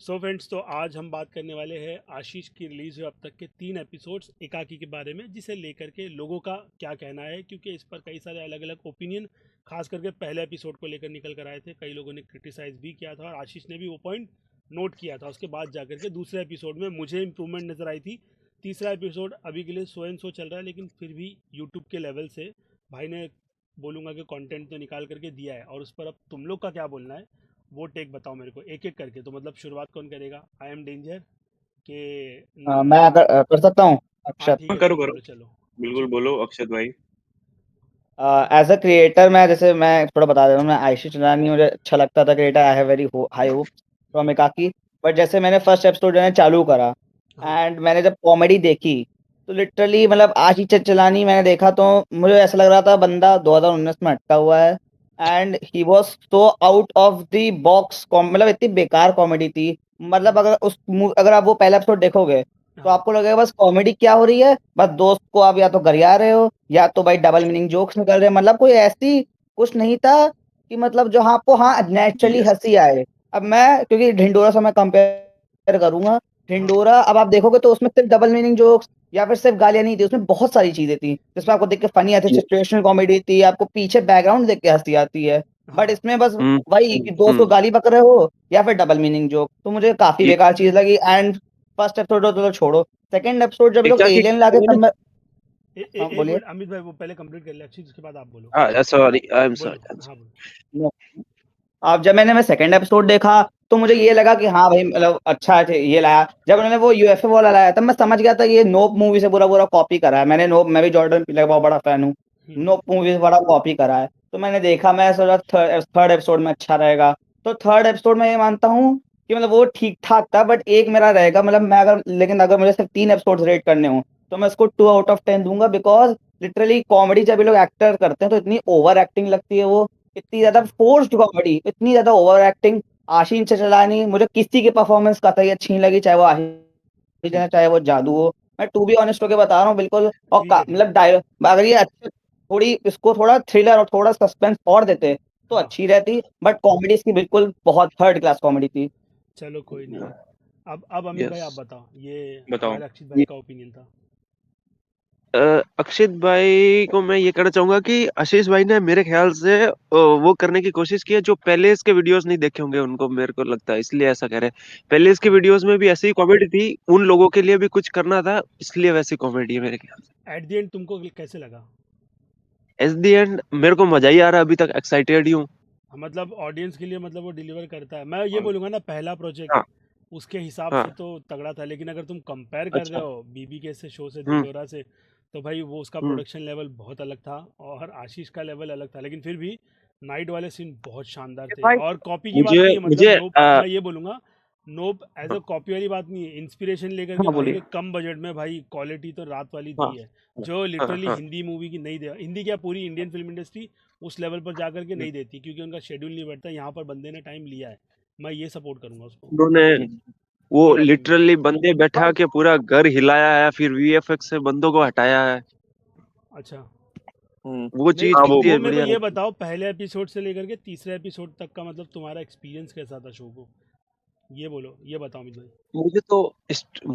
So friends, तो आज हम बात करने वाले हैं आशीष की रिलीज़ हुए अब तक के 3 एपिसोड्स एकाकी के बारे में, जिसे लेकर के लोगों का क्या कहना है, क्योंकि इस पर कई सारे अलग अलग ओपिनियन खास करके पहले एपिसोड को लेकर निकल कर आए थे। कई लोगों ने क्रिटिसाइज़ भी किया था और आशीष ने भी वो पॉइंट नोट किया था। उसके बाद जाकर के दूसरे एपिसोड में मुझे इंप्रूवमेंट नज़र आई थी। तीसरा एपिसोड अभी के लिए सो एंड सो चल रहा है, लेकिन फिर भी यूट्यूब के लेवल से भाई ने बोलूँगा कि कंटेंट तो निकाल करके दिया है। और उस पर अब तुम लोग का क्या बोलना है, वो टेक बताओ मेरे को एक एक करके। तो मतलब शुरुआत कौन करेगा? आई एम डेंजर के मैं अगर कर सकता हूँ हाँ अक्षत। ठीक हाँ, है, करो तुम करो। बोलो, चलो बिल्कुल अक्षत बोलो बोलो। अक्षत भाई। एज अ क्रिएटर मैं जैसे मैं थोड़ा बता देता हूँ। मैं आशीष चंद्रानी मुझे अच्छा लगता था creator. I have very high hopes from एकाकी। बट जैसे मैंने फर्स्ट एपिसोड जो है चालू करा हाँ एंड मैंने जब कॉमेडी देखी तो लिटरली मतलब आशीष चंचलानी मैंने देखा तो मुझे ऐसा लग रहा था बंदा 2019 में अटका हुआ है। And he was so out of the box. मतलब इतनी बेकार कॉमेडी थी। मतलब अगर आप वो पहला एपिसोड देखोगे तो हाँ आपको लगेगा बस कॉमेडी क्या हो रही है, बस दोस्त को आप या तो गरिया रहे हो या तो भाई डबल मीनिंग जोक्स निकल रहे हैं। मतलब कोई ऐसी कुछ नहीं था कि मतलब जो हाँ आपको हाँ नेचुरली यस। हंसी आए। अब मैं क्योंकि ढिंडोरा से मैं कंपेयर करूंगा। हाँ ढिंडोरा अब आप देखोगे तो उसमें सिर्फ डबल मीनिंग जोक्स या फिर सिर्फ गालियां नहीं थी, उसमें बहुत सारी चीजें थी जिसमें आपको देख के फनी आती है। सिचुएशनल कॉमेडी थी, आपको पीछे बैकग्राउंड देख के हंसी आती है। बट हाँ इसमें बस हम्म वही कि दोस्त को हम्म गाली बक रहे हो या फिर डबल मीनिंग जोक, तो मुझे काफी ये बेकार चीज लगी। एंड फर्स्ट एपिसोड तो छोड़ो, सेकंड एपिसोड जब ये लोग एकाकी एलियन लाके तब मैं एक बोलिए। मिनट अमित भाई, वो पहले कंप्लीट कर ले अक्षित, उसके बाद आप बोलो। सॉरी आई एम बोलो, सॉरी। हाँ बोलो। अब जब मैं सेकंड एपिसोड देखा तो मुझे ये लगा कि हाँ भाई मतलब अच्छा है ये लाया। जब उन्होंने वो यूएफओ वाला लाया तब मैं समझ गया था ये नोप मूवी से पूरा पूरा कॉपी करा है। मैं भी जॉर्डन पीले का बहुत बड़ा फैन हूँ। हम्म। नोप मूवी से बड़ा कॉपी करा है। तो मैंने देखा, मैं सोचा थर्ड एपिसोड में अच्छा रहेगा। तो थर्ड एपिसोड में ये मानता हूँ कि मतलब वो ठीक ठाक था, बट एक मेरा रहेगा। मतलब मैं अगर लेकिन अगर मुझे सिर्फ 3 एपिसोड रेट करने हो तो मैं इसको 2 आउट ऑफ 10 दूंगा। बिकॉज लिटरली कॉमेडी जब ये लोग एक्टर करते हैं तो इतनी ओवर एक्टिंग लगती है वो, इतनी ज्यादा अच्छा। फोर्स्ड कॉमेडी, इतनी ज्यादा ओवर एक्टिंग। आशीष चचलानी मुझे किसी की परफॉर्मेंस कतई अच्छी नहीं लगी, चाहे वो आशीष है चाहे वो जादू हो। मैं टू बी ऑनेस्ट होके बता रहा हूँ बिल्कुल। और ठीक है ठीक मतलब है। अगर ये अच्छे थोड़ी इसको थोड़ा थ्रिलर और थोड़ा सस्पेंस और देते तो हाँ अच्छी रहती। बट कॉमेडी इसकी बिल्कुल बहुत थर्ड क्लास कॉमेडी थी। चलो कोई नहीं। अब अमित भाई यस। आप बताओ, ये बताओ। हमारे अक्षित भाई का ओपिनियन था। अक्षित भाई को मैं ये कहना चाहूंगा कि आशीष भाई ने मेरे ख्याल से वो करने की कोशिश की है जो पहले इसके वीडियोस नहीं देखे होंगे उनको, मेरे को लगता है इसलिए ऐसा कह रहे हैं। पहले इसके हाँ, वीडियोस में भी ऐसी ही कॉमेडी थी, उन लोगों के लिए भी कुछ करना था, इसलिए वैसी कॉमेडी है मेरे ख्याल एट द एंड तुमको कैसे लगा? से। एट द एंड मेरे को मजा ही आ रहा है, अभी तक एक्साइटेड ही हूँ। हाँ, मतलब ऑडियंस के लिए मतलब वो डिलीवर करता है। मैं ये हाँ बोलूँगा ना, पहला प्रोजेक्ट हाँ उसके हिसाब से हाँ। तो तगड़ा था, लेकिन अगर तुम कंपेयर कर रहे अच्छा। हो बीबी के से शो से, हम्म ढिंडोरा से, तो भाई वो उसका हम्म। प्रोडक्शन लेवल बहुत अलग था और आशीष का लेवल अलग था। लेकिन फिर भी नाइट वाले सीन बहुत शानदार थे। भाई और कॉपी की बात मुझे नहीं है, मतलब मुझे नोप, मैं ये बोलूँगा नोप एज अ कॉपी वाली बात नहीं है। इंस्पिरेशन लेकर के हाँ भाई बोलिए। ने कम बजट में भाई क्वालिटी तो रात वाली हाँ दी है, जो हाँ लिटरली हाँ। हिंदी मूवी की नहीं दे, हिंदी क्या पूरी इंडियन फिल्म इंडस्ट्री उस लेवल पर जा करके नहीं देती, क्योंकि उनका शेड्यूल नहीं बैठता। यहाँ पर बंदे ने टाइम लिया है, मैं ये सपोर्ट करूँगा उसको। उन्होंने वो बोलो आप अमित। लिटरली बंदे बैठा के पूरा घर हिलाया है, फिर वीएफएक्स से बंदों को हटाया है। अच्छा, वो नहीं चीज दिखती वो है, मेरे को बढ़िया ये लगती बताओ, पहले एपिसोड से लेकर के तीसरे एपिसोड तक का मतलब तुम्हारा एक्सपीरियंस कैसा था शो को? ये बोलो, ये बताओ अमित भाई। है। मुझे तो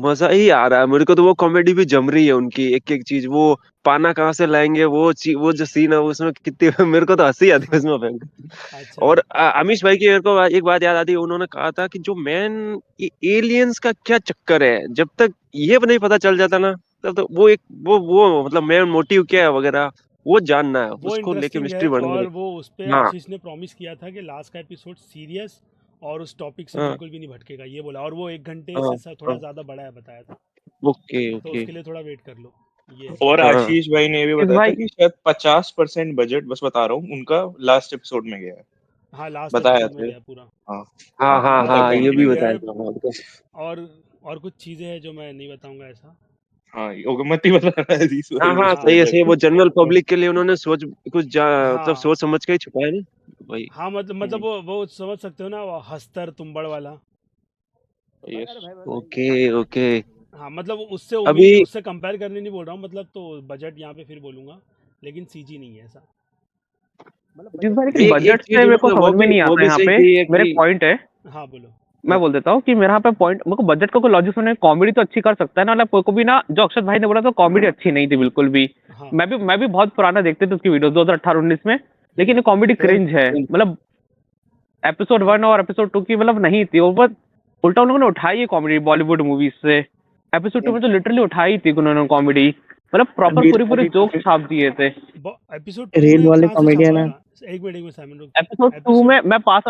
मजा ही आ रहा है, मेरे को तो वो कॉमेडी भी जम रही है उनकी, एक एक चीज वो पाना कहाँ से लाएंगे, वो जो सीन है उसमें कितनी मेरे को तो हंसी आती है उसमें भयंकर। अच्छा। और अमीश भाई की मेरे को एक बात याद आती है, उन्होंने कहा था कि जो मैन एलियंस का क्या चक्कर है, जब तक ये नहीं पता चल जाता ना तब तो वो एक वो मतलब मेन मोटिव क्या है वगैरह वो जानना है, वो उसको लेके इंटरेस्टिंग मिस्ट्री है, बढ़ने और लगी। वो उस पे हाँ आशीष ने प्रॉमिस किया था कि लास्ट का एपिसोड सीरियस और उस टॉपिक से हाँ बिल्कुल भी नहीं भटकेगा, ये बोला। और वो 1 घंटे हाँ से थोड़ा हाँ। ज़्यादा बड़ा है बताया था। ओके तो ओके। उसके लिए थोड़ा वेट कर लो, ये है। और हाँ आशीष भाई ने ये भी इस बताया था भाई। कि शायद 50% बजट, बस बता रहा हूँ, उनका लास्ट एपिसोड में गया है। हाँ, लास्ट बताया एपिसोड में थे। गया पूरा। हाँ। हाँ हाँ और हाँ, ये भी कंप्लीट बताया है। था हमको। और और कुछ चीज़ें हैं जो मैं नहीं बताऊंगा ऐसा। हाँ, ओके, मत ही बता रहा है, हाँ हाँ, हाँ सही है सही है, वो जनरल हाँ। पब्लिक के लिए उन्होंने सोच कुछ मतलब हाँ सोच समझ के ही छुपाया ना भाई। हाँ, मतलब हम्म। वो समझ सकते हो ना, वो हस्तर तुम्बड़ वाला। यस। Okay okay. हाँ, मतलब उससे अभी उम्मीद, उससे कंपेयर करने नहीं बोल रहा हूँ, मतलब तो बजट यहाँ पे फिर बोलूँगा, लेकिन सीजी नहीं है ऐसा। मतलब जिस बजट बार तो लेकिन है ही एक है। एक बजट से चीज मेरे को उन्होंने समझ में नहीं वो आता भी यहाँ सही पे। की है मेरा कि एक पॉइंट है, हाँ बोलो। मैं बोल देता हूँ कि मेरे यहाँ पे पॉइंट, मेरे को बजट का कोई लॉजिक सुनने, कॉमेडी तो अच्छी कर सकता है ना, मतलब कोई को भी ना, जो अक्षत भाई ने बोला तो कॉमेडी अच्छी नहीं थी बिल्कुल भी। हाँ मैं भी बहुत पुराना देखते थे उसकी वीडियो 2018-19 में, लेकिन ये कॉमेडी क्रिंज है, मतलब एपिसोड 1 और एपिसोड 2 की मतलब नहीं थी वो, बस उल्टा उन लोगों ने उठाई है कॉमेडी बॉलीवुड मूवीज से। एपिसोड 2 में तो लिटरली उठाई थी उन्होंने कॉमेडी, मतलब प्रॉपर पूरी पूरी जोक्स छाप दिए थे। एपिसोड 2 रेल में वाले कहाँ से कॉमेडियन छापा है। था? एक मिनट साइमन रुक। एपिसोड 2 एपिसोड में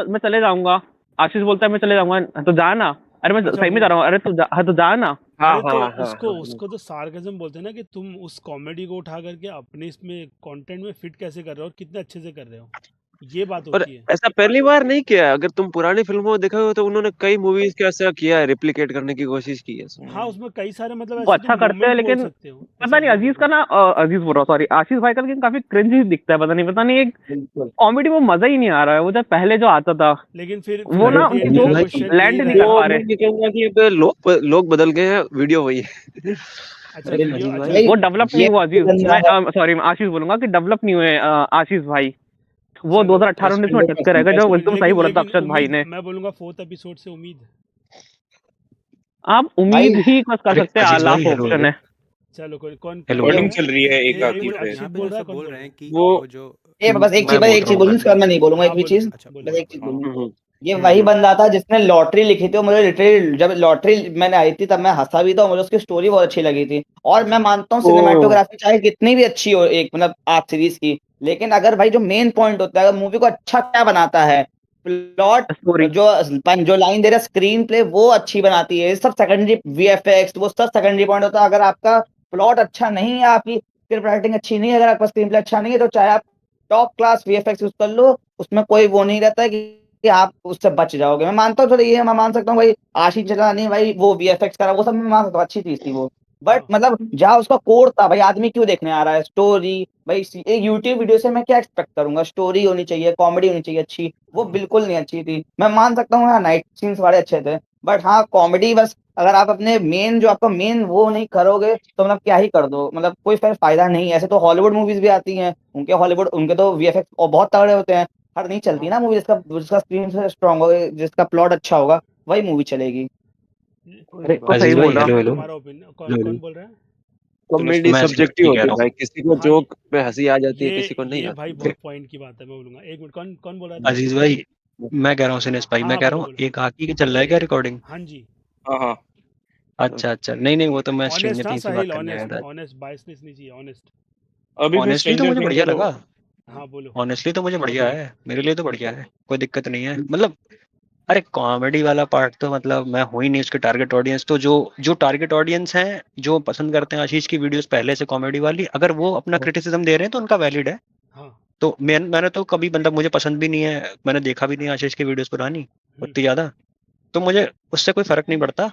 मैं चले जाऊंगा, आशीष बोलता है मैं चले जाऊंगा, तो जा ना, अरे मैं अच्छा सही में वो, जा रहा हूँ, अरे तू जा, हाँ तो जा ना। हाँ अरे तो हाँ हाँ उसको हाँ उसको तो सार्केज्म बोलते हैं ना, कि तुम उस कॉमेडी को उठा करके अपने इसमें कंटेंट में फिट कैसे कर रहे हो और कितने अच्छे से कर रहे हो, ये बात और होती है। ऐसा पहली बार नहीं किया है। अगर तुम पुरानी फिल्मों में देखा हो तो उन्होंने कई मूवीज का ऐसा किया है, रिप्लिकेट करने की कोशिश की है हाँ उसमें कई सारे मतलब वो ऐसे अच्छा तुम करते हैं, मोमेंट बोल लेकिन सकते हो। पता नहीं अजीज का ना, अजीज बोल रहा हूँ सॉरी, आशीष भाई का लेकिन काफी क्रिंज ही दिखता है, पता नहीं एक कॉमेडी में मजा ही नहीं आ रहा है, वो जब पहले जो आता था लेकिन फिर वो एट ना द उनकी एंड जो मेरा भाई क्वेश्चन लैंड यही नहीं कर रहेगा। वो पा मैं रहे। ये कहूंगा कि अब लोग बदल गए हैं, वीडियो वही है। अच्छा अरे वीडियो, अजीज अच्छा भाई वो डेवलप नहीं ये हुआ अजीज, बंदा मैं है। सॉरी मैं आशीष बोलूंगा कि डेवलप नहीं हुए आशीष भाई, वो चलो 2018-19 में अटक कर 100% रहेगा, जो एकदम सही लेकिन बोला था लेकिन अक्षत भाई उम्मीद, ने। मैं बोलूंगा 4th एपिसोड से उम्मीद। आप भाई उम्मीद ही बस कर अरे सकते हैं, अजीज भाई लाख हेलो ऑप्शन हेलो है। चलो कोई कौन हेलो कौन बोल हेलो रिकॉर्डिंग रहा चल रही है है? एक एक आकी मिनट, पे। अक्षित यहाँ पे बोल जो रहा है, सब कौन बोल बोल रहे रहा हैं है? कि वो वो जो ये बस एक चीज, मैं बस बोल एक रहा चीज हूँ बोलूँ, मैं। उसके बाद मैं नहीं बोलूंगा, एक हाँ भी बोलो चीज, अच्छा बस बोलो एक चीज बोलो। बोलूँ। हम्म, ये वही हम्म। बंदा था जिसने लॉटरी लिखी थी, और मुझे लिटरली जब लॉटरी मैंने आई थी तब मैं हंसा भी था, और मुझे उसकी स्टोरी बहुत अच्छी लगी थी। और मैं अच्छा मानता हूँ ओ सिनेमाटोग्राफी चाहे कितनी भी अच्छी हो एक मतलब आज सीरीज की, लेकिन अगर भाई जो मेन पॉइंट होता है, अगर मूवी को अच्छा क्या बनाता है, प्लॉट, स्टोरी जो लाइन दे रहा स्क्रीन प्ले वो अच्छी बनाती है, ये सब सेकेंडरी, वीएफएक्स वो सब सेकेंडरी पॉइंट होता है। अगर आपका प्लॉट अच्छा नहीं है, आपकी स्क्रिप्ट राइटिंग अच्छी नहीं है, अगर आपका स्क्रीन प्ले अच्छा नहीं है, तो चाहे आप टॉप क्लास वीएफएक्स यूज कर लो, उसमें कोई वो नहीं रहता है कि आप उससे बच जाओगे। मैं मानता हूँ, चलो ये मैं मान सकता हूँ भाई, आशीष चलानी भाई वो वीएफएक्स करा, वो सब मैं मान सकता हूँ, अच्छी चीज थी वो। बट हाँ मतलब जहाँ उसका कोर था भाई, आदमी क्यों देखने आ रहा है, स्टोरी भाई, एक यूट्यूब वीडियो से मैं क्या एक्सपेक्ट करूंगा, स्टोरी होनी चाहिए, कॉमेडी होनी चाहिए अच्छी, वो हाँ बिल्कुल नहीं अच्छी थी। मैं मान सकता हूँ हाँ नाइट सीन्स बड़े अच्छे थे, बट हाँ कॉमेडी बस, अगर आप अपने मेन जो आपका मेन वो नहीं करोगे तो मतलब क्या ही कर दो, मतलब कोई फिर फायदा नहीं है। ऐसे तो हॉलीवुड मूवीज भी आती हैं, उनके तो वीएफएक्स बहुत तगड़े होते हैं, हर नहीं चलती हाँ ना मूवी, जिसका जिसका स्क्रीन से स्ट्रांग होगा, जिसका प्लॉट अच्छा होगा, वही मूवी चलेगी। अरे तो सही अजीज भाई बोल रहा। हेलो हेलो तुम्हारा ओपिनियन, कौन हेलो कौन हेलो। बोल रहा है? कॉमेडी मैं सब्जेक्टिव कह होती है रहा हूँ। भाई, किसी को हाँ जोक पे हंसी आ जाती है, ये किसी को नहीं ये भाई आती। बहुत पॉइंट की बात है, मैं बोलूंगा। एक मिनट, कौन कौन बोल रहा था? अजीज भाई मैं कह रहा हूँ सिनेश भाई, हाँ मैं हाँ कह रहा बोलो हूँ बोलो। एक आकी की चल रहा है क्या रिकॉर्डिंग? हाँ जी, हाँ हाँ अच्छा अच्छा, नहीं नहीं वो तो मैं ऑनेस्ट, स्ट्रेंजर हाँ थिंग्स पे बात साहिल, करने आया ऑनेस्ट था। ऑनेस्ट, बायसनेस नहीं चाहिए, ऑनेस्ट। अभी मैं ऑनेस्टली तो स्ट्रेंजर मुझे थिंग्स बढ़िया का तो लगा। हाँ बोलो। ऑनेस्टली तो मुझे बढ़िया है, मेरे लिए तो बढ़िया है, कोई दिक्कत नहीं है मतलब। अरे कॉमेडी वाला पार्ट तो मतलब मैं हूँ ही नहीं उसके टारगेट ऑडियंस, तो जो जो टारगेट ऑडियंस हैं जो पसंद करते हैं आशीष की वीडियोस पहले से कॉमेडी वाली, अगर वो अपना क्रिटिसिज्म दे रहे हैं तो उनका वैलिड है। हाँ तो मैंने तो कभी मतलब मुझे पसंद भी नहीं है, मैंने देखा भी नहीं आशीष की वीडियोस पुरानी हम्म, उतनी ज्यादा, तो मुझे उससे कोई फर्क नहीं पड़ता।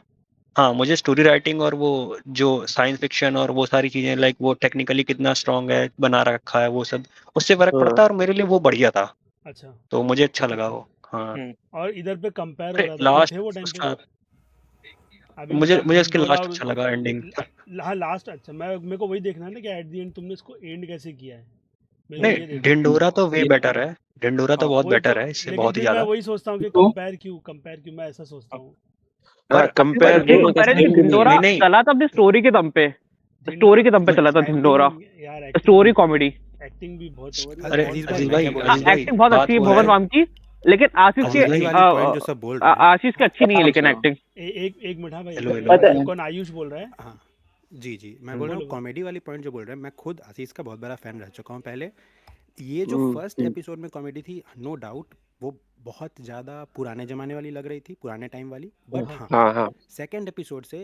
हाँ मुझे स्टोरी राइटिंग और वो जो साइंस फिक्शन और वो सारी चीजें लाइक वो टेक्निकली कितना स्ट्रांग है बना रखा है वो सब, उससे फर्क पड़ता है, और मेरे लिए वो बढ़िया था, अच्छा। तो मुझे अच्छा लगा वो। हाँ हम्म, और इधर पे कंपेयर हो अरे रहा था, तुम थे वो लास्ट टाइम पे? उसका अभी मुझे मतलब मुझे उसकी ढिंडोरा लास्ट और अच्छा लगा एंडिंग। हाँ लास्ट अच्छा, मैं मेरे को वही देखना है ना कि एट द एंड तुमने इसको एंड कैसे किया है, मेरे को ये नहीं देखना है। ढिंडोरा तो वे बेटर है, ढिंडोरा तो हाँ बहुत वही तो, बेटर है इससे, लेकिन बहुत ही फिर मैं ज्यादा। वही सोचता हूँ कि तो कंपेयर क्यों, मैं ऐसा सोचता हूँ। हाँ, पर पर कंपेयर ये दोनों का कंपैरिजन सेम कि भी नहीं है। ढिंडोरा नहीं नहीं चला था अपनी स्टोरी के दम पे, स्टोरी ढिंडोरा के दम पे चला था ढिंडोरा, एक्टिंग यार, एक्टिंग भी स्टोरी बहुत, कॉमेडी। एक्टिंग भी बहुत ओवर, अरे बहुत अजीज भाई अजीज ज्यादा मैं भाई क्या ओवर। बोल रहा अजीज हूँ, भाई एक्टिंग बहुत बात अच्छी है वो है। भवन बाम की, लेकिन आशीष की कॉमेडी वाली पॉइंट जो सब बोल रहे हैं। आशीष की अच्छी नहीं है, लेकिन एक्टिंग। एक मिनट, हाँ भाई एक हेलो मिनट, हेलो। पता है कौन आयुष बोल रहा है? हाँ जी जी, मैं बोल रहा हूँ बोलो बोलो। कॉमेडी वाली पॉइंट जो बोल रहे हैं, मैं खुद आशीष का बहुत बड़ा फ़ैन रह चुका हूँ पहले। ये जो हम्म, फर्स्ट एपिसोड में कॉमेडी थी, नो डाउट वो बहुत ज़्यादा पुराने ज़माने वाली लग रही थी, पुराने टाइम वाली। बट हाँ हाँ, हाँ हाँ सेकंड एपिसोड से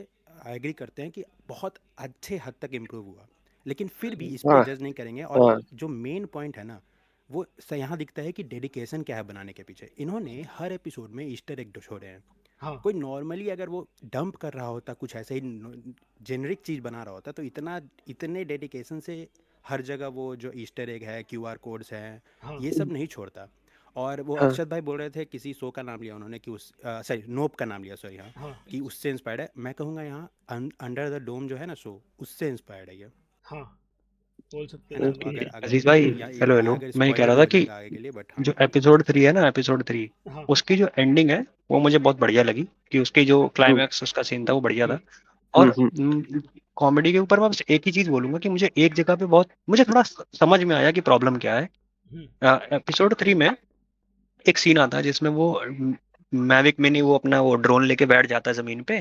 एग्री करते हैं कि बहुत अच्छे हद तक इम्प्रूव हुआ, लेकिन फिर भी इस पे हाँ जज नहीं करेंगे। और हाँ जो मेन पॉइंट है ना, वो यहाँ दिखता है कि डेडिकेशन क्या है बनाने के पीछे। इन्होंने हर एपिसोड में ईस्टर एग छोड़े हैं। हाँ कोई नॉर्मली अगर वो डंप कर रहा होता, कुछ ऐसे ही जेनरिक चीज़ बना रहा होता, तो इतने डेडिकेशन से हर जगह वो जो ईस्टर एग है, क्यूआर कोड्स हैं, हाँ ये सब नहीं छोड़ता। और वो हाँ अक्षत भाई बोल रहे थे किसी शो का नाम लिया उन्होंने कि उस सॉरी नोप का नाम लिया, सॉरी हाँ, हाँ कि उससे इंस्पायर्ड है। मैं कहूँगा यहाँ अंडर द डोम जो है ना शो, उससे इंस्पायर्ड है ये। हाँ बोल सकते है हैं ना? धन्यवाद। अगर अगर अजीज भाई, या हेलो मैं हेलो, अगर मैं ये कह स्पॉइलर रहा था बोल कि दूंगा आगे के लिए, बट हाँ जो एपिसोड 3 है ना, एपिसोड 3, हाँ उसकी जो एंडिंग है वो मुझे बहुत बढ़िया लगी, कि उसकी जो हम्म क्लाइमैक्स उसका सीन था वो बढ़िया था। हम्म और कॉमेडी के ऊपर मैं बस एक ही चीज बोलूंगा कि मुझे एक जगह पे बहुत मुझे थोड़ा समझ में आया कि प्रॉब्लम क्या है। हम्म, एपिसोड 3 में एक सीन आता है जिसमें वो मैविक मिनी वो अपना वो ड्रोन लेके बैठ जाता है जमीन पे,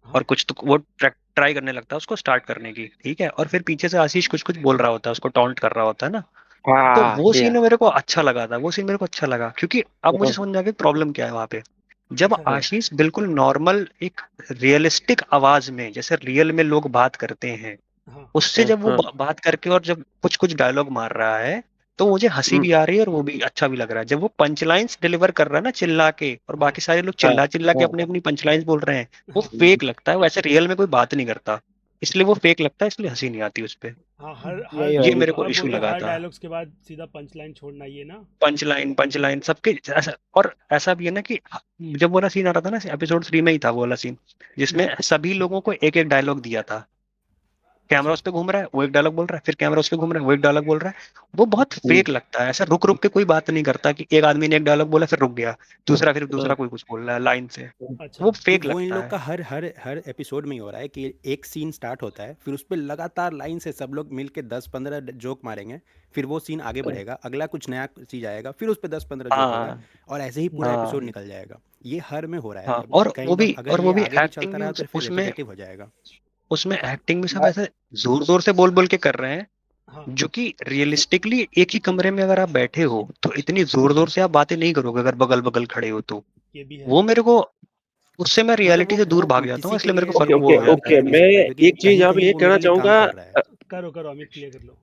और हाँ कुछ तो वो ट्राई करने लगता है उसको स्टार्ट करने की, ठीक है, और फिर पीछे से आशीष कुछ कुछ बोल रहा होता है, उसको टॉन्ट कर रहा होता है ना। तो हाँ वो या सीन मेरे को अच्छा लगा था, वो सीन मेरे को अच्छा लगा, क्योंकि अब मुझे समझ में आ गया प्रॉब्लम क्या है वहां पे। जब अच्छा आशीष बिल्कुल नॉर्मल एक रियलिस्टिक आवाज में, जैसे रियल में लोग बात करते हैं, हाँ उससे जब वो बात करके और जब कुछ कुछ डायलॉग मार रहा है, तो मुझे हंसी भी आ रही है और वो भी अच्छा भी लग रहा है। जब वो पंच लाइन्स डिलीवर कर रहा है ना चिल्ला के, और हाँ बाकी सारे लोग चिल्ला चिल्ला के अपनी अपनी पंच लाइन्स बोल रहे हैं, वो हाँ फेक लगता है, वैसे रियल में कोई बात नहीं करता, इसलिए वो फेक लगता है, इसलिए हंसी नहीं आती उस पे। हाँ हर हर यही ये वही मेरे को अब इशू बोलते हैं लगा हर था। डायलॉग्स के बाद सीधा पंच लाइन छोड़ना ये ना। पंच लाइन सबके ऐसा, और ऐसा भी है ना कि जब वो वाला सीन आ रहा था ना, एपिसोड 3 में ही था वो वाला सीन, हम्म, जिसमें सभी लोगों को एक एक डायलॉग दिया था। कैमरा अच्छा उस पे घूम रहा है, वो एक डायलॉग बोल रहा है, फिर कैमरा उस पे घूम रहा है, वो एक डायलॉग बोल रहा है। वो बहुत फेक लगता है, ऐसा रुक रुक के कोई बात नहीं करता कि एक आदमी ने एक डायलॉग बोला फिर रुक गया, दूसरा फिर दूसरा कोई कुछ बोल रहा है लाइन से, अच्छा वो नहीं, फेक वो इन लगता लोग है। का हर हर हर एपिसोड में ही हो रहा है कि एक सीन स्टार्ट होता है, फिर उस पे लगातार लाइन से सब लोग मिल के 10-15 जोक मारेंगे, फिर वो सीन आगे बढ़ेगा, अगला कुछ नया चीज़ आएगा, फिर उस पे 10-15 जोक होगा, हाँ और ऐसे ही पूरा एपिसोड हाँ निकल जाएगा। ये हर में हो रहा है, हाँ, अब काइंड ऑफ अगर और ये वो भी आगे भी एक्टिंग चलता भी रहा तो फिर उसमें रेपिटेटिव हो जाएगा। उसमें एक्टिंग भी सब ऐसे जोर जोर से बोल बोल के कर रहे हैं, हाँ जो कि रियलिस्टिकली एक ही कमरे में अगर आप बैठे हो तो इतनी जोर जोर से आप बातें नहीं करोगे अगर बगल बगल खड़े हो तो। ये भी है। वो मेरे को, उससे मैं मतलब रियलिटी से दूर भाग जाता हूँ, किसी के इसलिए मेरे लिए को ओके फर्क वो वो ओके हो काम जाता ओके कर है। भी मैं सकता है, क्योंकि एक चीज कहीं यहाँ पे कहीं ये वो कहना मेरे लिए काम चाहूंगा। कर रहा है। करो करो अमित क्लियर कर लो।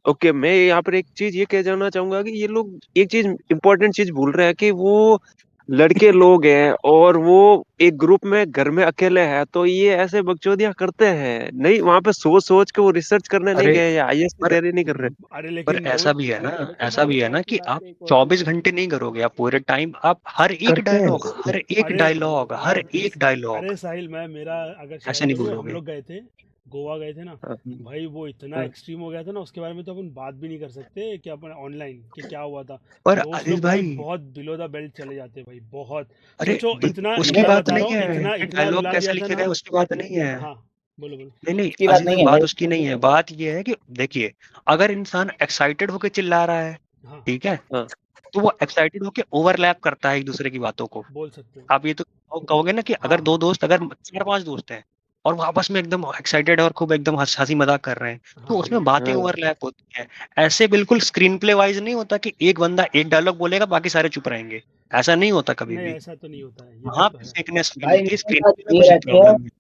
ओके, मैं यहाँ पर एक चीज ये कह जाना चाहूंगा कि ये लोग एक चीज इम्पोर्टेंट चीज भूल रहे हैं कि वो लड़के लोग हैं और वो एक ग्रुप में घर में अकेले हैं, तो ये ऐसे बकचोदियां करते हैं नहीं, वहां पे सोच सोच के वो रिसर्च करने नहीं अरे गए या आईएएस की पर तैयारी नहीं कर रहे। अरे पर लेकिन वो ऐसा भी है ना, ऐसा हाँ भी है ना कि आप एक और चीज 24 है घंटे नहीं करोगे, आप पूरे टाइम आप हर एक करते हैं। डायलॉग, हर एक अरे डायलॉग, हर एक डायलॉग, अरे साहिल मैं मेरा अगर शेयर ऐसे नहीं करूँ, हम बोलोगे। लोग गए थे गोवा गए थे ना हाँ, भाई, वो इतना हाँ। एक्सट्रीम हो गया था ना, उसके बारे में तो अपन बात भी नहीं कर सकते कि अपन ऑनलाइन कि क्या हुआ था। पर दोस्त अजीज लोग भाई भाई, बहुत बिलो द बेल्ट चले जाते भाई, बहुत। अरे सोचो इतना उसकी इतना बात बता रहा नहीं हूँ, है इतना कि इतना डायलॉग रुला कैसे दिया था लिखे ना। गए, उसकी बात नहीं है। हाँ बोलो बोलो। नहीं नहीं उसकी बात अजीज भाई, नहीं है बात भाई। उसकी नहीं है, बात ये है कि देखिए, अगर इंसान एक्साइटेड होके चिल्ला रहा है, हाँ ठीक है, हाँ तो वो एक्साइटेड होके ओवरलैप करता है एक दूसरे की बातों को। बोल सकते हो। आप ये तो कहोगे ना कि हाँ अगर दो दोस्त, अगर 4-5 दोस्त हैं और वो आपस में एकदम एक्साइटेड है और खूब एकदम हंसी मजाक कर रहे हैं, तो हाँ उसमें बातें हाँ ओवरलैप होती हैं। ऐसे बिल्कुल स्क्रीन प्ले वाइज नहीं होता कि एक बंदा एक डायलॉग बोलेगा बाकी सारे चुप रहेंगे, ऐसा नहीं होता कभी नहीं भी। ऐसा तो नहीं होता है, ये वहां बात तो पे है। फेकनेस फील भाई होती है, मेरी स्क्रीन बात प्ले में ये कुछ रहती है, प्रॉब्लम नहीं।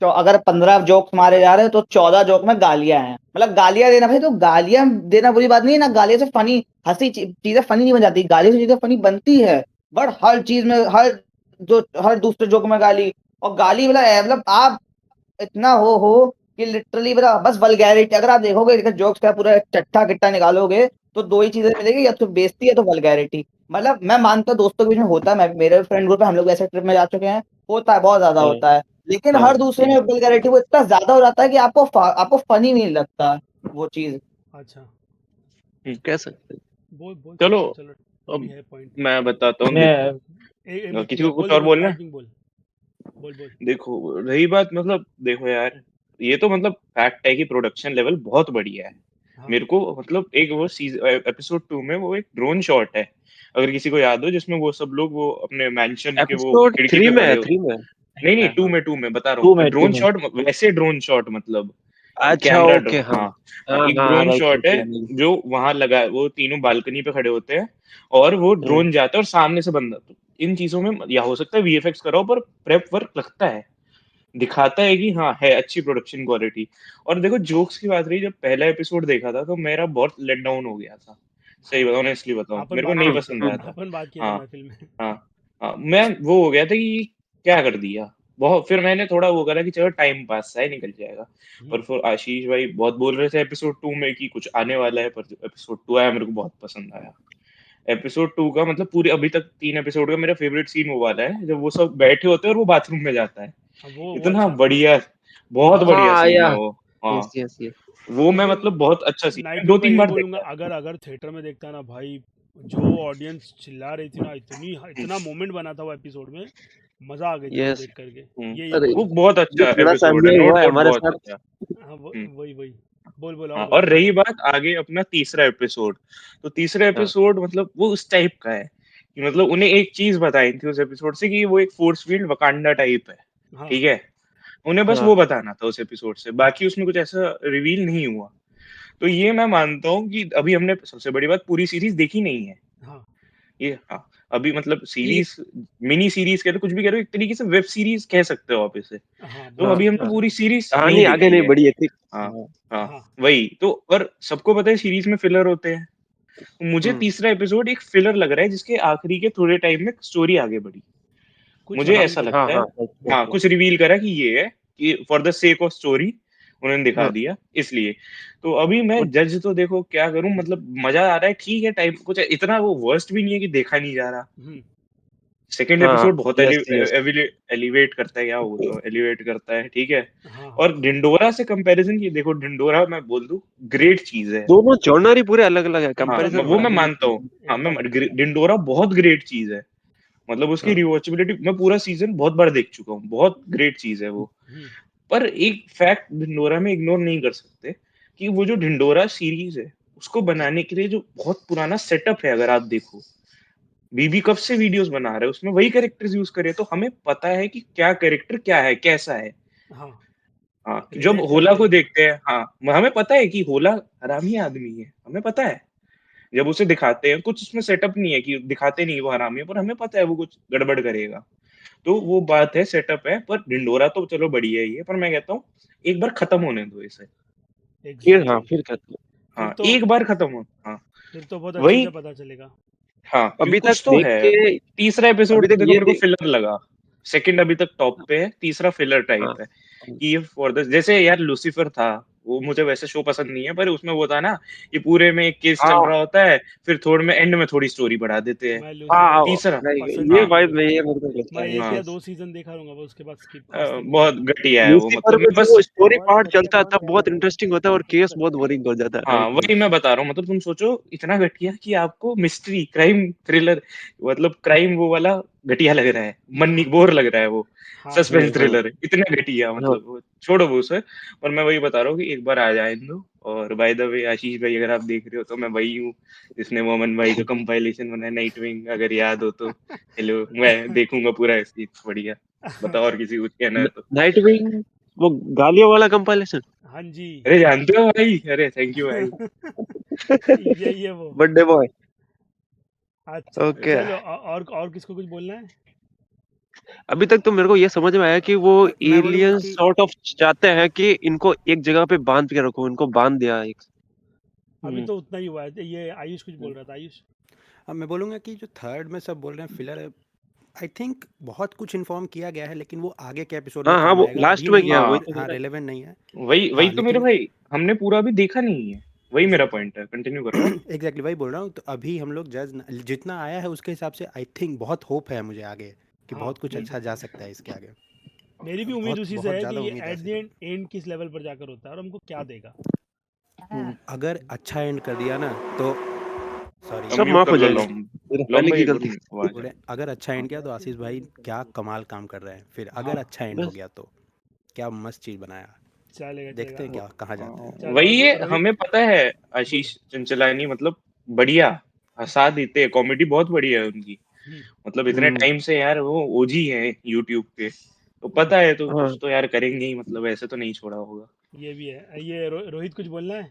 तो अगर 15 जोक्स मारे जा रहे हैं तो 14 जोक में गालियां हैं, मतलब गालियां देना भाई, तो गालियां देना बुरी बात नहीं है ना, गालियां से फनी हंसी चीजें फनी नहीं बन जाती, गालियों से चीजें फनी बनती है। बट हर चीज में हर दूसरे जोक में गाली, और गाली मतलब आप इतना हो कि लिटरली मतलब बस वल्गैरिटी, अगर आप देखोगे जोक्स का पूरा चट्टा किट्टा निकालोगे तो दो ही चीजें मिलेगी, या तो बेइज्जती या तो वल्गैरिटी। मतलब मैं मानता हूं दोस्तों के बीच में होता है, मेरे फ्रेंड ग्रुप में हम लोग ऐसे ट्रिप में जा चुके हैं, होता है, बहुत ज्यादा हाँ होता है, लेकिन हाँ हर दूसरे में वल्गैरिटी वो इतना ज्यादा हो जाता है कि आपको फनी नहीं लगता वो चीज। अच्छा कह सकते हैं। बोल चलो सकते हो, चलो वो भी अब है पॉइंट। मैं बताता हूँ। मैं देखो एक किसी को बोल कुछ दे और बोल बोलना है? पाइपिंग बोल बोल बोल। देखो रही बात, मतलब देखो यार, ये तो मतलब फैक्ट है कि प्रोडक्शन लेवल बहुत बढ़िया है। हाँ मेरे को मतलब एक वो एपिसोड 2 में वो एक ड्रोन शॉट है, अगर किसी को याद हो, जिसमें वो सब लोग वो अपने मैंशन के वो एपिसोड खिड़की 3 पे में खड़े है, हो। 3 में नहीं नहीं, है, टू हाँ। में टू में बता रहा टू हूँ, में टू ड्रोन में शॉट, वैसे ड्रोन शॉट मतलब अच्छा, कैमरा ओके, हाँ हाँ। हाँ, हाँ एक हाँ, ड्रोन राइट शॉट है राइट। जो वहां लगा है, वो तीनों बालकनी पे खड़े होते हैं और वो ड्रोन जाता है और सामने से बंदा, तो इन चीजों में या हो सकता है वीएफएक्स कराओ, पर प्रेप वर्क लगता है, दिखाता है कि हाँ है अच्छी प्रोडक्शन क्वालिटी। और देखो जोक्स की बात रही, जब पहला एपिसोड देखा था तो मेरा बहुत लेट डाउन हो गया था, सही हाँ बताऊं, ऑनेस्टली बताऊं, अपन मेरे को बात नहीं किए थे, पसंद आया था। अपन बात किए थे हाँ महफिल में। हाँ हाँ, मैं वो हो गया था कि क्या कर दिया बहुत, फिर मैंने थोड़ा वो करा कि चलो टाइम पास है, निकल जाएगा। हम्म, और फिर आशीष भाई बहुत बोल रहे थे एपिसोड 2 में कि कुछ आने वाला है, पर एपिसोड 2 आया मेरे को बहुत पसंद आया। एपिसोड 2 का मतलब पूरे अभी तक 3 एपिसोड का मेरा फेवरेट सीन वो वाला है जब वो सब बैठे होते हैं और वो बाथरूम में जाता है, हाँ, वो इतना अच्छा था। बढ़िया, बहुत वो बढ़िया हाँ सीन या है वो। हाँ यस यस यस वो तो मैं फिर मतलब बहुत अच्छा सीन नाइट दो व्यू मैं तीन ये बार बोलूंगा, देखा है। अगर अगर थिएटर में देखता ना भाई, जो ऑडियंस चिल्ला रही थी ना, इतना मोमेंट बना था वो एपिसोड में, मजा आ गई थी वो यस देख करके। हम्म, ये अरे वो बोलूंगा। बहुत जो अच्छा थोड़ा सा एपिसोड है, अन्याय नो हुआ है डाउट हमारे बहुत साथ। अच्छा। हाँ हम्म, वही बोल हाँ, और और बोल। रही बात आगे अपना तीसरा एपिसोड, तो तीसरा हाँ एपिसोड मतलब वो उस टाइप का है कि मतलब उन्हें एक चीज बताई थी उस एपिसोड से कि वो एक फोर्स फील्ड वकांडा टाइप है, हाँ ठीक है। उन्हें बस हाँ वो बताना था उस एपिसोड से, बाकी उसमें कुछ ऐसा रिवील नहीं हुआ। तो ये मैं मानता हूँ कि अभी हमने सबसे बड़ी बात पूरी सीरीज देखी नहीं है हाँ ये, हाँ अभी मतलब ये सीरीज, मिनी सीरीज कह लो कुछ भी कह लो, एक तरीके से वेब सीरीज कह सकते हो आप इसे। हाँ तो बोल हाँ अभी सकते हमने हैं हाँ इसे। पूरी सीरीज नहीं कहानी आगे दिखाई नहीं है। बढ़ी है ठीक। हाँ हाँ हाँ हाँ वही तो, और सबको पता है सीरीज में फिलर होते हैं, तो मुझे हम्म तीसरा एपिसोड एक फिलर लग रहा है जिसके आखिरी के थोड़े टाइम में स्टोरी आगे बढ़ी, कुछ मुझे हाँ रिवील ऐसा करा हाँ लगता है। है। हाँ यस हाँ यस कुछ रिवील करा कि ये है कि for the sake of story उन्होंने दिखा हाँ दिया इसलिए। तो अभी मैं वो- जज तो देखो क्या करूं, मतलब मजा आ रहा है ठीक है, टाइप कुछ इतना वो वर्स्ट भी नहीं है कि देखा नहीं जा रहा। हम्म सेकंड हाँ एपिसोड बहुत यस यस एलिवेट करता है, क्या बोलता हूँ, एलिवेट करता है, ठीक है। हाँ और ढिंडोरा से कंपैरिजन की देखो, ढिंडोरा मैं बोल दूं ग्रेट चीज है। दोनों जॉनर ही पूरे अलग अलग है, हाँ एकदम कंपैरिजन वो मैं एकदम करने की मानता चीज हूँ। है। हाँ मैं एकदम ढिंडोरा बहुत ग्रेट चीज है, मतलब उसकी हाँ रिवॉचेबिलिटी मैं पूरा सीजन बहुत बार देख चुका हूँ, बहुत ग्रेट चीज है वो। हम्म पर एक फैक्ट ढिंडोरा में इग्नोर नहीं कर सकते कि वो जो ढिंडोरा सीरीज है उसको बनाने के लिए जो बहुत पुराना सेटअप है, अगर आप देखो बीबी कब से वीडियोस बना रहे हैं उसमें वही कैरेक्टर्स यूज करे, तो हमें पता है कि क्या कैरेक्टर क्या है कैसा है। हाँ हाँ जब रिलेट होला करते को हैं। देखते हैं, हाँ हमें पता है कि होला हरामी आदमी है, हमें पता है। जब उसे दिखाते हैं कुछ उसमें सेटअप नहीं है कि दिखाते नहीं वो हरामी है, पर हमें पता है वो कुछ गड़बड़ करेगा। तो वो बात है, सेटअप है, पर ढिंडोरा तो चलो बढ़िया ही है, पर मैं कहता हूँ एक बार खत्म होने दो इसे। फिर हाँ एग्जैक्टली। फिर खत्म। फिर हाँ तो एक बार खत्म हो, हाँ फिर तो बहुत अच्छे वही, से पता चलेगा। हाँ क्योंकि अभी तक कुछ तो देख है। के तीसरा अभी एपिसोड तो तक देखो ये मेरे को देख फिलर लगा, सेकंड अभी तक टॉप पे है, तीसरा फिलर हाँ टाइप है कि ये फॉर द, जैसे यार लूसीफर था, वो मुझे वैसे शो पसंद नहीं है, पर उसमें वो था ना, ये पूरे में एक केस चल हाँ रहा होता है, फिर थोड़े में एंड में थोड़ी स्टोरी बढ़ा देते हैं। मैं हाँ लूसीफर तीसरा, पसंद ये नहीं हाँ है वाइब मुझे। नहीं है मेरे को लगता मैं है यस एक या यस। दो सीजन देखा रहूंगा बस, उसके बाद स्किप, आज तक नहीं बहुत देखा। घटिया है वो, लूसीफर मतलब में ये जो बस। स्टोरी पार्ट चलता है तब बहुत इंटरेस्टिंग होता है और केस बहुत बोरिंग हो जाता है हाँ राइट भाई। वही मैं बता रहा हूँ, मतलब तुम सोचो इतना घटिया कि आपको मिस्ट्री क्राइम थ्रिलर, मतलब क्राइम वो वाला घटिया लग रहा है, मन नहीं हाँ बोर लग रहा है वो, हाँ सस्पेंस हाँ थ्रिलर इतना घटिया, हाँ मतलब वो छोड़ो वो उसे। पर मैं वही बता रहा हूँ कि एक बार आ जाए दो। और बाय द वे आशीष भाई अगर आप देख रहे हो तो मैं वही हूँ जिसने मोमन भाई का कंपाइलेशन बनाया नाइट विंग, अगर याद हो तो। हेलो, मैं देखूंगा पूरा ऐसे बढ़िया। बताओ और किसी को कुछ कहना है तो। नाइट विंग वो गालियों वाला कंपाइलेशन। हाँ जी। अरे जानते हो भाई, अरे थैंक यू भाई। यही है वो। Birthday boy. अच्छा ओके चलो, और किसको कुछ बोलना है? अभी तक तो मेरे को ये समझ में आया कि वो मैं बोलूँगा एलियंस कि सॉर्ट ऑफ चाहते हैं कि इनको एक जगह पे बांध के रखो, इनको बांध दिया एक। अभी हम्म, तो उतना ही हुआ है। ये आयुष कुछ बोल रहा था, आयुष। अब मैं बोलूँगा कि जो थर्ड में सब बोल रहे हैं फिलर है, आई थिंक बहुत कुछ इन्फॉर्म किया गया है, लेकिन वो आगे के एपिसोड में हाँ हाँ काम वो आएगा, लास्ट अभी में नहीं गया है, वही हाँ तो कह हाँ रहा है। रेलेवेंट नहीं है। वही वही हाँ तो मेरे लेकिन भाई, हमने पूरा अभी देखा नहीं है, वही मेरा एग्जैक्टली पॉइंट है, कंटिन्यू करो आप। एग्जैक्टली वही बोल रहा हूँ, तो अभी हम लोग जज जितना आया है उसके हिसाब से आई थिंक बहुत होप है मुझे आगे कि हाँ बहुत कुछ हम्म, अच्छा जा सकता है इसके आगे। मेरी भी उम्मीद बहुत उसी से बहुत है कि ज़्यादा ये उम्मीद है एट द ऐसी तो। एंड किस लेवल पर जाकर होता है और हमको क्या देगा। अगर अच्छा एंड कर दिया ना तो सॉरी सब अनम्यूट माफ कर हो लो जाएगा, लॉम। मेरा लॉम पहले की भाई गलती। आवाज आ बोले अगर अच्छा एंड किया तो आशीष भाई क्या कमाल काम कर रहे हैं, फिर हाँ अगर अच्छा एंड हो बस गया तो क्या मस्त चीज़ बनाया। चलेगा देखते हैं चलेगा। क्या कहाँ जाते हैं। चलो वही है, रोहित हमें पता है बोलो। आशीष चंचलानी मतलब बढ़िया हंसा देते हैं, कॉमेडी बहुत बढ़िया है उनकी, हम्म मतलब इतने हम्म टाइम से यार वो ओजी है यूट्यूब पे, तो हम्म पता है तो हाँ कुछ तो यार करेंगे ही, मतलब ऐसे तो नहीं छोड़ा होगा। ये भी है। ये रोहित कुछ बोलना है?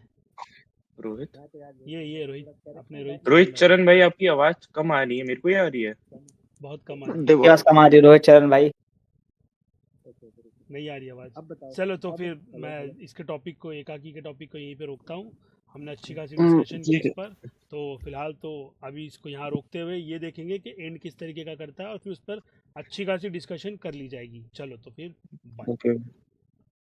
रोहित, ये रोहित, अपने रोहित कुछ रोहित बोलना था। चरण भाई आपकी आवाज कम आ रही है, मेरे को ही आ रही है। बहुत कम आ रही बर्थडे है। क्या बॉय। बस कमा रही रोहित चरण भाई। नहीं आ रही आवाज़। चलो तो फिर मैं इसके टॉपिक को, एकाकी के टॉपिक को यहीं पे रोकता हूँ। हमने अच्छी खासी डिस्कशन की ठीक इस है। पर। तो फिलहाल तो अभी इसको यहाँ रोकते हुए ये देखेंगे कि एंड किस तरीके का करता है, और फिर उस पर अच्छी खासी डिस्कशन कर ली जाएगी। चलो तो फिर बाय। ओके।